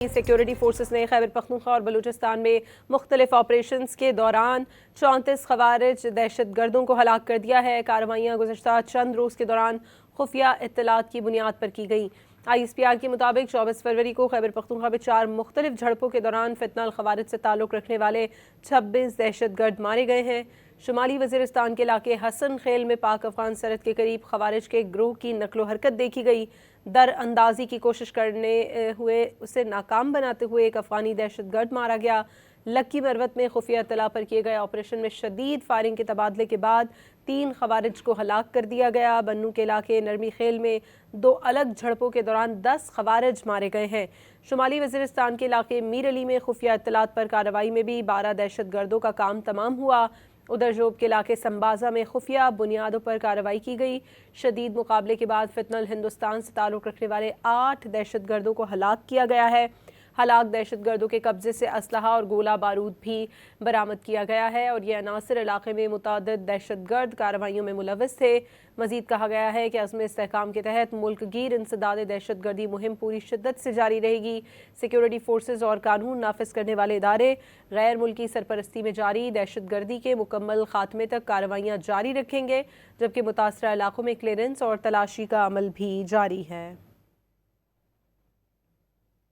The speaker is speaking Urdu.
سیکیورٹی فورسز نے خیبر پختونخوا اور بلوچستان میں مختلف آپریشنز کے دوران 34 خوارج دہشت گردوں کو ہلاک کر دیا ہے۔ کارروائیاں گزشتہ چند روز کے دوران خفیہ اطلاعات کی بنیاد پر کی گئیں۔ ISPR کے مطابق 24 فروری کو خیبر پختونخوا میں 4 مختلف جھڑپوں کے دوران فتنہ الخوارج سے تعلق رکھنے والے 26 دہشت گرد مارے گئے ہیں۔ شمالی وزیرستان کے علاقے حسن خیل میں پاک افغان سرحد کے قریب خوارج کے گروہ کی نقل و حرکت دیکھی گئی۔ در اندازی کی کوشش کرنے ہوئے اسے ناکام بناتے ہوئے ایک افغانی دہشت گرد مارا گیا۔ لکی مروت میں خفیہ اطلاع پر کیے گئے آپریشن میں شدید فائرنگ کے تبادلے کے بعد 3 خوارج کو ہلاک کر دیا گیا۔ بنو کے علاقے نرمی خیل میں 2 الگ جھڑپوں کے دوران 10 خوارج مارے گئے ہیں۔ شمالی وزیرستان کے علاقے میر علی میں خفیہ اطلاعات پر کارروائی میں بھی 12 دہشت گردوں کا کام تمام ہوا۔ ادھر جوب کے علاقے سمبازہ میں خفیہ بنیادوں پر کارروائی کی گئی۔ شدید مقابلے کے بعد فتنہ الہندوستان سے تعلق رکھنے والے 8 دہشت گردوں کو ہلاک کیا گیا ہے۔ ہلاک دہشت گردوں کے قبضے سے اسلحہ اور گولہ بارود بھی برآمد کیا گیا ہے اور یہ عناصر علاقے میں متعدد دہشت گرد کارروائیوں میں ملوث تھے۔ مزید کہا گیا ہے کہ عزم استحکام کے تحت ملک گیر انسداد دہشت گردی مہم پوری شدت سے جاری رہے گی۔ سیکیورٹی فورسز اور قانون نافذ کرنے والے ادارے غیر ملکی سرپرستی میں جاری دہشت گردی کے مکمل خاتمے تک کارروائیاں جاری رکھیں گے، جبکہ متاثرہ علاقوں میں کلیئرنس اور تلاشی کا عمل بھی جاری ہے۔